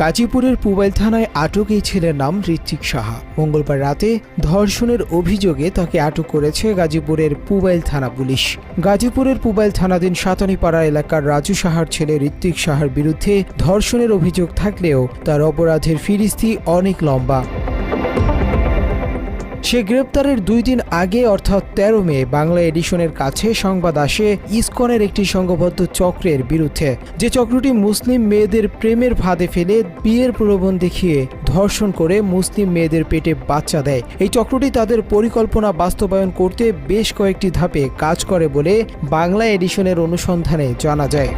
গাজীপুরের পুবাইল থানায় আটক এই ছেলের নাম ঋত্বিক সাহা। মঙ্গলবার রাতে ধর্ষণের অভিযোগে তাকে আটক করেছে গাজীপুরের পুবাইল থানা পুলিশ। গাজীপুরের পুবাইল থানাধীন সাতানীপাড়া এলাকার রাজু সাহার ছেলে ঋত্বিক সাহার বিরুদ্ধে ধর্ষণের অভিযোগ থাকলেও তার অপরাধের ফিরিস্তি অনেক লম্বা। সে গ্রেপ্তারের 2 দিন আগে অর্থাৎ 13 মে বাংলা এডিশনের কাছে সংবাদ আসে ইসকনের একটি সংঘবদ্ধ চক্রের বিরুদ্ধে, যে চক্রটি মুসলিম মেয়েদের প্রেমের ফাঁদে ফেলে বিয়ের প্রলোভন দেখিয়ে ধর্ষণ করে মুসলিম মেয়েদের পেটে বাচ্চা দেয়। এই চক্রটি তাদের পরিকল্পনা বাস্তবায়ন করতে বেশ কয়েকটি ধাপে কাজ করে বলে বাংলা এডিশনের অনুসন্ধানে জানা যায়।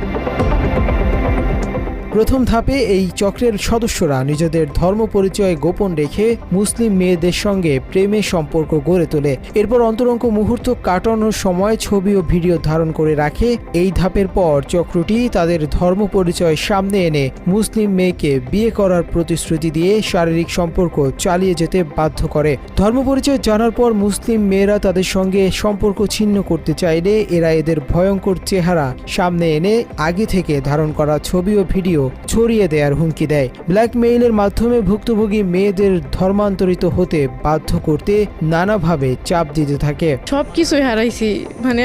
প্রথম ধাপে এই চক্রের সদস্যরা নিজেদের ধর্ম পরিচয় গোপন রেখে মুসলিম মেয়েদের সঙ্গে প্রেমের সম্পর্ক গড়ে তোলে। এরপর অন্তরঙ্গ মুহূর্ত কাটানোর সময় ছবি ও ভিডিও ধারণ করে রাখে। এই ধাপের পর চক্রটি তাদের ধর্ম পরিচয় সামনে এনে মুসলিম মেয়েকে বিয়ে করার প্রতিশ্রুতি দিয়ে শারীরিক সম্পর্ক চালিয়ে যেতে বাধ্য করে। ধর্ম পরিচয় জানার পর মুসলিম মেয়েরা তাদের সঙ্গে সম্পর্ক ছিন্ন করতে চাইলে এরা এদের ভয়ঙ্কর চেহারা সামনে এনে আগে থেকে ধারণ করা ছবি ও ভিডিও ছড়িয়ে দেওয়ার হুমকি দেয়। ব্ল্যাকমেইলের মাধ্যমে ভুক্তভোগী মেয়েদের ধর্মান্তরিত হতে বাধ্য করতে নানাভাবে চাপ দিতে থাকে। সবকিছুই হারাইছি,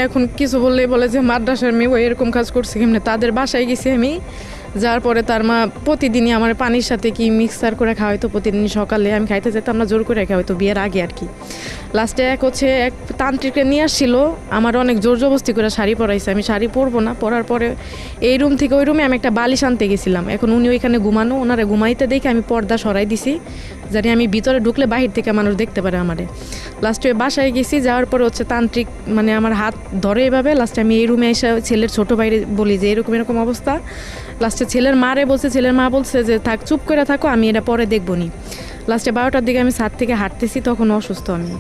এখন কিছু বললেই বলে যে মাদ্রাসার মেয়ে এরকম কাজ করছে কেমনে। তাদের বাসায় গেছি আমি, যার পরে তার মা প্রতিদিনই আমার পানির সাথে কি মিক্সার করে খাওয়াইতো। প্রতিদিন সকালে আমি খাইতে যেতাম না, জোর করে খাওয়াইতো বিয়ের আগে আর কি। লাস্টে এক তান্ত্রিককে নিয়ে আসছিল, আমার অনেক জোর জবস্তি করে শাড়ি পরাইছে। আমি শাড়ি পরবো না, পরার পরে এই রুম থেকে ওই রুমে আমি একটা বালিশ আনতে গেছিলাম। এখন উনি ওইখানে ঘুমানো, ওনারা ঘুমাইতে দেখে আমি পর্দা সরাই দিছি, জানি আমি ভিতরে ঢুকলে বাহির থেকে মানুষ দেখতে পারে আমারে। লাস্টে বাসায় গেছি, যাওয়ার পরে তান্ত্রিক আমার হাত ধরে এভাবে। লাস্টে আমি এই রুমে এসে ছেলের ছোট ভাইরে বলি যে এরকম অবস্থা। লাস্টে ছেলের মারে বলছে, ছেলের মা বলছে যে থাক, চুপ করে থাকো, আমি এটা পরে দেখবো নি। লাস্টে 12টার দিকে আমি ছাদ থেকে হাঁটতেছি, তখন অসুস্থ আমি,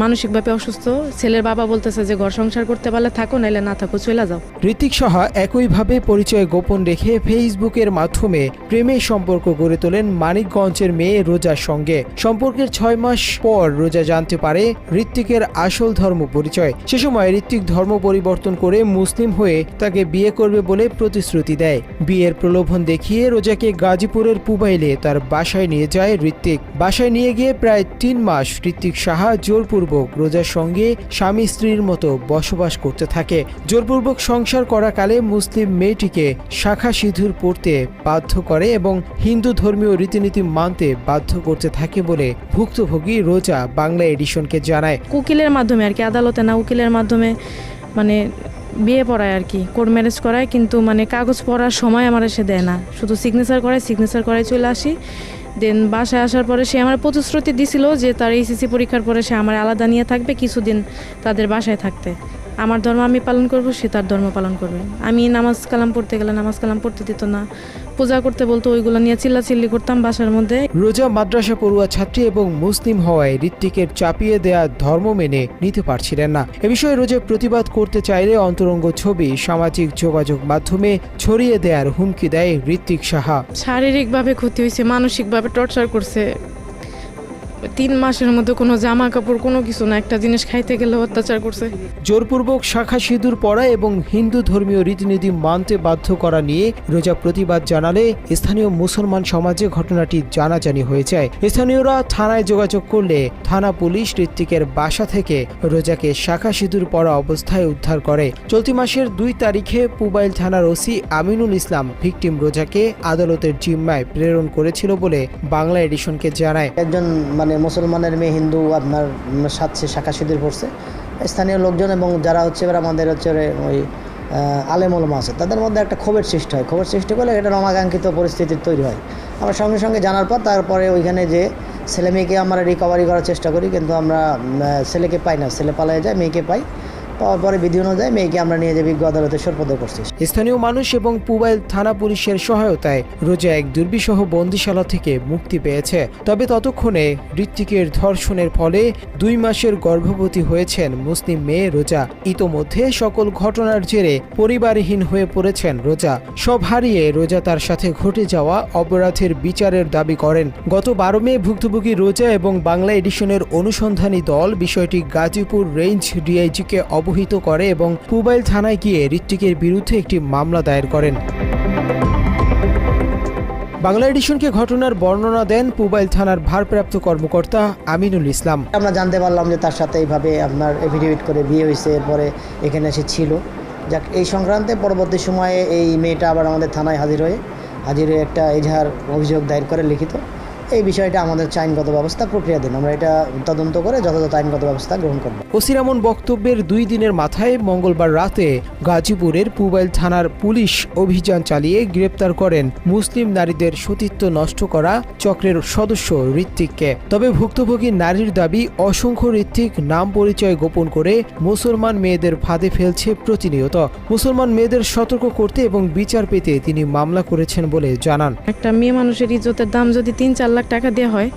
মানসিকভাবে অসুস্থ। ছেলের বাবা বলতেছে যে ঘর সংসার করতে পারলে থাকো, নাইলে না থাকো, চলে যাও। ঋত্বিক সাহা একইভাবে পরিচয় গোপন রেখে ফেসবুকের মাধ্যমে প্রেমের সম্পর্ক গড়ে তোলেন মানিকগঞ্জের মেয়ে রোজার সঙ্গে। সম্পর্কের 6 মাস পর রোজা জানতে পারে ঋত্বিকের আসল ধর্ম পরিচয়। সে সময় ঋত্বিক ধর্ম পরিবর্তন করে মুসলিম হয়ে তাকে বিয়ে করবে বলে প্রতিশ্রুতি দেয়। বিয়ের প্রলোভন দেখিয়ে রোজাকে গাজীপুরের পুবাইলে তার বাসায় নিয়ে যায় ঋত্বিক। বাসায় নিয়ে গিয়ে প্রায় 3 মাস ঋত্বিক সাহা জোরপূর্বক রোজার সঙ্গে স্বামী স্ত্রীর মতো বসবাস করতে থাকে। জোরপূর্বক সংসার করাকালে মুসলিম মেয়েটিকে শাখা সিঁদুর পরতে বাধ্য করে এবং হিন্দু ধর্মীয় রীতিনীতি মানতে বাধ্য করতে থাকে বলে ভুক্তভোগী রোজা বাংলা এডিশনকে জানায়। উকিলের মাধ্যমে আর কি, আদালতে না, উকিলের মাধ্যমে বিয়ে পড়ায় আর কি, কোর্ট ম্যারেজ করায়। কিন্তু কাগজ পড়ার সময় আমার এসে দেয় না, শুধু সিগনেচার করায় চলে আসি। দেন বাসায় আসার পরে সে আমার প্রতিশ্রুতি দিছিল যে তার এইচএসসি পরীক্ষার পরে সে আমার আলাদা নিয়ে থাকবে, কিছুদিন তাদের বাসায় থাকতে। আমার ধর্ম আমি পালন করব, সে তার ধর্ম পালন করবে। আমি নামাজ কালাম পড়তে গেলে নামাজ কালাম পড়তে দিত না, পূজা করতে বলতো, ওইগুলো নিয়ে চিল্লাচিল্লি করতাম বাসার মধ্যে। রোজা মাদ্রাসা পড়ুয়া ছাত্রী এবং মুসলিম হওয়ায় ঋত্বিকের চাপিয়ে দেয়া ধর্ম মেনে নিতে পারছিলেন না। এ বিষয়ে রোজা প্রতিবাদ করতে চাইলে অন্তরঙ্গ ছবি সামাজিক যোগাযোগ মাধ্যমে ছড়িয়ে দেওয়ার হুমকি দেয় ঋত্বিক সাহা। শারীরিকভাবে ক্ষতি হয়েছে, মানসিকভাবে টর্চার করছে। 3 মাসের মধ্যে কোনো জামা কাপড় কোনো কিছু না, একটা জিনিস খাইতে গেলে অত্যাচার করছে। জোরপূর্বক শাখা সিঁদুর পরা এবং হিন্দু ধর্মীয় রীতিনীতি মানতে বাধ্য করা নিয়ে রোজা প্রতিবাদ জানালে স্থানীয় মুসলমান সমাজে ঘটনাটি জানাজানি হয়ে যায়। স্থানীয়রা থানায় যোগাযোগ করলে থানা পুলিশ ঋত্বিকের বাসা থেকে রোজাকে শাখা সিঁদুর পরা অবস্থায় উদ্ধার করে। চলতি মাসের 2 তারিখে পুবাইল থানার ওসি আমিনুল ইসলাম ভিকটিম রোজাকে আদালতের জিম্মায় প্রেরণ করেছিল বলে বাংলা এডিশনকে জানায়। একজন মুসলমানের মেয়ে হিন্দু আপনার সাথে শাখা সিঁদুর পড়ছে। স্থানীয় লোকজন এবং যারা আমাদের ওই আলেম ওলামা আছে, তাদের মধ্যে একটা ক্ষোভের সৃষ্টি হয়। ক্ষোভের সৃষ্টি করলে এটা অনাকাঙ্ক্ষিত পরিস্থিতির তৈরি হয়। আমরা সঙ্গে সঙ্গে জানার পর তারপরে ওইখানে যে ছেলে মেয়েকে আমরা রিকভারি করার চেষ্টা করি, কিন্তু আমরা ছেলেকে পাই না। ছেলে পালায় যায়, মেয়েকে পাই। পাওয়ার পরে বিধি অনুযায়ী মেয়েকে আমরা নিয়ে যে বিজ্ঞ আদালতে সোপর্দ করছি। স্থানীয় মানুষ এবং পুবাইল থানা পুলিশের সহায়তায় রোজা এক দুর্বিষহ বন্দিশালা থেকে মুক্তি পেয়েছে। তবে ততক্ষণে ঋত্বিকের ধর্ষণের ফলে 2 মাসের গর্ভবতী হয়েছেন মুসলিম মেয়ে রোজা। ইতোমধ্যে সকল ঘটনার জেরে পরিবারহীন হয়ে পড়েছেন রোজা। সব হারিয়ে রোজা তার সাথে ঘটে যাওয়া অপরাধের বিচারের দাবি করেন। গত 12 মে ভুক্তভোগী রোজা এবং বাংলা এডিশনের অনুসন্ধানী দল বিষয়টি গাজীপুর রেঞ্জ ডিআইজিকে অবহিত করে এবং পুবাইল থানায় গিয়ে ঋত্বিকের বিরুদ্ধে একটি মামলা দায়ের করেন। বাংলা এডিশনকে ঘটনার বর্ণনা দেন পুবাইল থানার ভারপ্রাপ্ত কর্মকর্তা আমিনুল ইসলাম। আমরা জানতে পারলাম যে তার সাথে এইভাবে আপনার এফিডেভিট করে বিয়ে হয়েছে, এরপরে এখানে এসে ছিল। যাক, এই সংক্রান্তে পরবর্তী সময়ে এই মেয়েটা আবার আমাদের থানায় হাজির হয়ে একটা এজাহার অভিযোগ দায়ের করে লিখিত। এই বিষয়টা আমাদের আইনগত ব্যবস্থা প্রক্রিয়াধীন, আমরা এটা তদন্ত করে যথাযথ আইনগত ব্যবস্থা গ্রহণ করব। ওসির এমন বক্তব্যের 2 দিনের মাথায় মঙ্গলবার রাতে গাজীপুরের পুবাইল থানার পুলিশ অভিযান চালিয়ে গ্রেপ্তার করেন মুসলিম নারীদের সতীত্ব নষ্ট করা চক্রের সদস্য ঋত্বিককে। তবে ভুক্তভোগী নারীর দাবি, অসংখ্য ঋত্বিক নাম পরিচয় গোপন করে মুসলমান মেয়েদের ফাঁদে ফেলছে প্রতিনিয়ত। মুসলমান মেয়েদের সতর্ক করতে এবং বিচার পেতে তিনি মামলা করেছেন বলে জানান। একটা মেয়ে মানুষের ইজ্জতের দাম যদি 3-4 লাখ টাকা দেওয়া হয়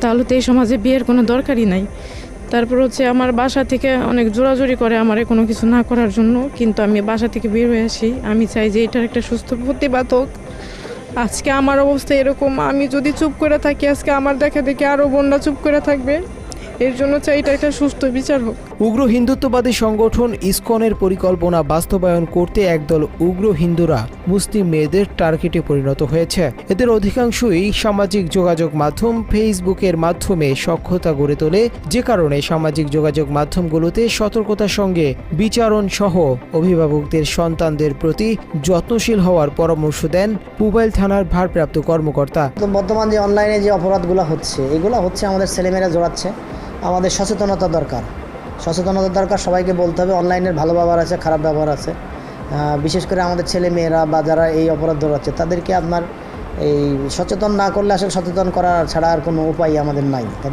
তাহলে তো এই সমাজে বিয়ের কোনো দরকারই নাই। তারপর হচ্ছে আমার বাসা থেকে অনেক জোরাজোরি করে আমার কোনো কিছু না করার জন্য, কিন্তু আমি বাসা থেকে বের হয়ে আসি। আমি চাই যে এটার একটা সুস্থ প্রতিবাদ হোক। আজকে আমার অবস্থা এরকম, আমি যদি চুপ করে থাকি আজকে আমার দেখা দেখে আরও বোনরা চুপ করে থাকবে। এর জন্য চাই এটা একটা সুস্থ বিচার হোক। উগ্র হিন্দুত্ববাদী সংগঠন ইসকনের পরিকল্পনা বাস্তবায়ন করতে একদল উগ্র হিন্দুরা মুসলিম মেয়েদের টার্গেটে পরিণত হয়েছে। এদের অধিকাংশই সামাজিক যোগাযোগ মাধ্যম ফেসবুকের মাধ্যমে সখ্যতা গড়ে তোলে, যে কারণে সামাজিক যোগাযোগ মাধ্যমগুলোতে সতর্কতার সঙ্গে বিচারণ সহ অভিভাবকদের সন্তানদের প্রতি যত্নশীল হওয়ার পরামর্শ দেন পুবাইল থানার ভারপ্রাপ্ত কর্মকর্তা। তো বর্তমান যে অনলাইনে যে অপরাধগুলো হচ্ছে, এগুলো হচ্ছে আমাদের ছেলেমেয়েরা জড়াচ্ছে। আমাদের সচেতনতা দরকার, সবাইকে বলতে হবে অনলাইনের ভালো ব্যবহার আছে, খারাপ ব্যবহার আছে। বিশেষ করে আমাদের ছেলে মেয়েরা বা যারা এই অপরাধ দৌড়াচ্ছে তাদেরকে আপনার এই সচেতন না করলে আসলে সচেতন করা ছাড়া আর কোনো উপায় আমাদের নাই। তাদের